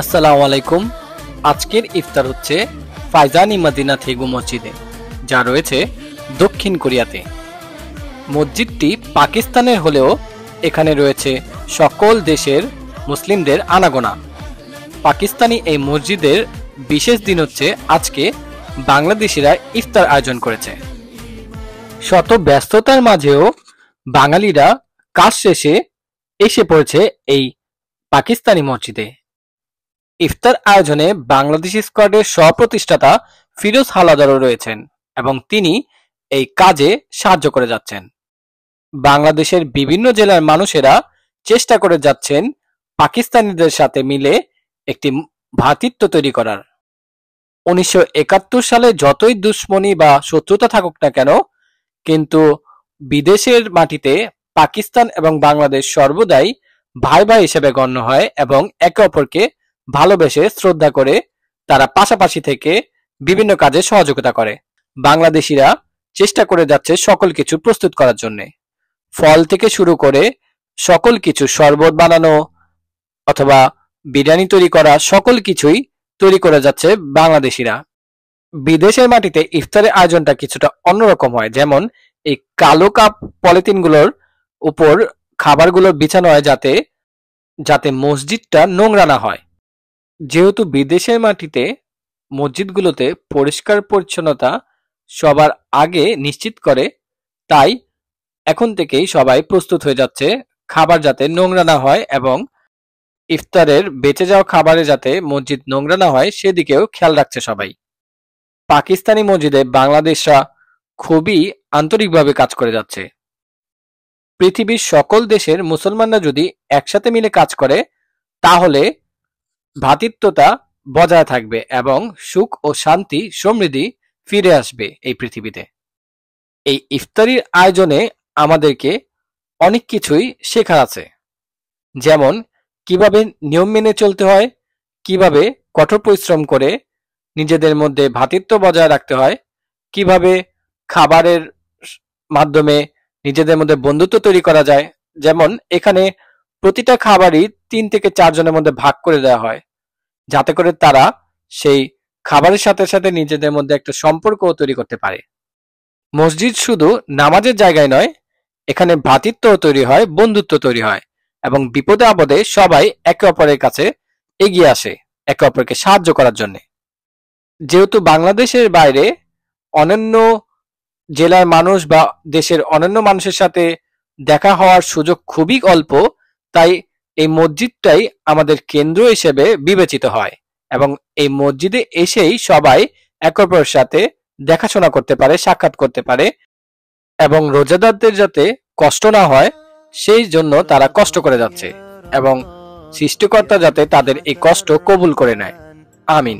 আসসালামু আলাইকুম। আজকের ইফতার হচ্ছে ফাইজানি মদিনা থেগু মসজিদে, যা রয়েছে দক্ষিণ কোরিয়াতে। মসজিদটি পাকিস্তানের হলেও এখানে রয়েছে সকল দেশের মুসলিমদের আনাগোনা। পাকিস্তানি এই মসজিদের বিশেষ দিন হচ্ছে আজকে বাংলাদেশিরা ইফতার আয়োজন করেছে। শত ব্যস্ততার মাঝেও বাঙালিরা কাজ শেষে এসে পড়েছে এই পাকিস্তানি মসজিদে। ইফতার আয়োজনে বাংলাদেশি স্কোয়াডের সহ-প্রতিষ্ঠাতা ফিরোজ হাওলাদারও রয়েছেন এবং তিনি এই কাজে সাহায্য করে যাচ্ছেন। বাংলাদেশের বিভিন্ন জেলার মানুষেরা চেষ্টা করে যাচ্ছেন পাকিস্তানিদের সাথে মিলে একটি ভ্রাতৃত্ব তৈরি করার। 1971 সালে যতই দুশ্মনী বা শত্রুতা থাকুক না কেন, কিন্তু বিদেশের মাটিতে পাকিস্তান এবং বাংলাদেশ সর্বদাই ভাই ভাই হিসেবে গণ্য হয় এবং একে অপরকে ভালোবেসে শ্রদ্ধা করে তারা পাশাপাশি থেকে বিভিন্ন কাজে সহযোগিতা করে। বাংলাদেশিরা চেষ্টা করে যাচ্ছে সকল কিছু প্রস্তুত করার জন্য। ফল থেকে শুরু করে সকল কিছু, শরবত বানানো অথবা বিরিয়ানি তৈরি করা, সকল কিছুই তৈরি করে যাচ্ছে বাংলাদেশিরা। বিদেশের মাটিতে ইফতারের আয়োজনটা কিছুটা অন্যরকম হয়, যেমন এই কালো কাপ পলিথিনগুলোর উপর খাবারগুলো বিছানো হয় যাতে মসজিদটা নোংরা না হয়। যেহেতু বিদেশের মাটিতে মসজিদগুলোতে পরিষ্কার পরিচ্ছন্নতা সবার আগে নিশ্চিত করে, তাই এখন থেকেই সবাই প্রস্তুত হয়ে যাচ্ছে খাবার যাতে নোংরা না হয় এবং ইফতারের বেঁচে যাওয়া খাবারে যাতে মসজিদ নোংরা না হয় সেদিকেও খেয়াল রাখছে সবাই। পাকিস্তানি মসজিদে বাংলাদেশরা খুবই আন্তরিকভাবে কাজ করে যাচ্ছে। পৃথিবীর সকল দেশের মুসলমানরা যদি একসাথে মিলে কাজ করে তাহলে ভ্রাতৃত্বতা বজায় থাকবে এবং সুখ ও শান্তি সমৃদ্ধি ফিরে আসবে এই পৃথিবীতে। এই ইফতারির আয়োজনে আমাদেরকে অনেক কিছুই শেখার আছে, যেমন কিভাবে নিয়ম মেনে চলতে হয়, কিভাবে কঠোর পরিশ্রম করে নিজেদের মধ্যে ভ্রাতৃত্ব বজায় রাখতে হয়, কিভাবে খাবারের মাধ্যমে নিজেদের মধ্যে বন্ধুত্ব তৈরি করা যায়। যেমন এখানে প্রতিটা খাবারই 3 থেকে 4 জনের মধ্যে ভাগ করে দেওয়া হয়, যাতে করে তারা সেই খাবারের সাথে সাথে নিজেদের মধ্যে একটা সম্পর্ক তৈরি করতে পারে। মসজিদ শুধু নামাজের জায়গায় নয়, এখানে ভ্রাতৃত্ব তৈরি হয়, বন্ধুত্ব তৈরি হয় এবং বিপদে আপদে সবাই একে অপরের কাছে এগিয়ে আসে একে অপরকে সাহায্য করার জন্য। যেহেতু বাংলাদেশের বাইরে অন্যান্য জেলার মানুষ বা দেশের অন্যান্য মানুষের সাথে দেখা হওয়ার সুযোগ খুবই অল্প, তাই এই মসজিদটাই আমাদের কেন্দ্র হিসেবে বিবেচিত হয় এবং এই মসজিদে এসেই সবাই একে অপরের সাথে দেখাশোনা করতে পারে, সাক্ষাৎ করতে পারে এবং রোজাদারদের যাতে কষ্ট না হয় সেই জন্য তারা কষ্ট করে যাচ্ছে এবং সৃষ্টিকর্তা যাতে তাদের এই কষ্ট কবুল করে নেয়। আমিন।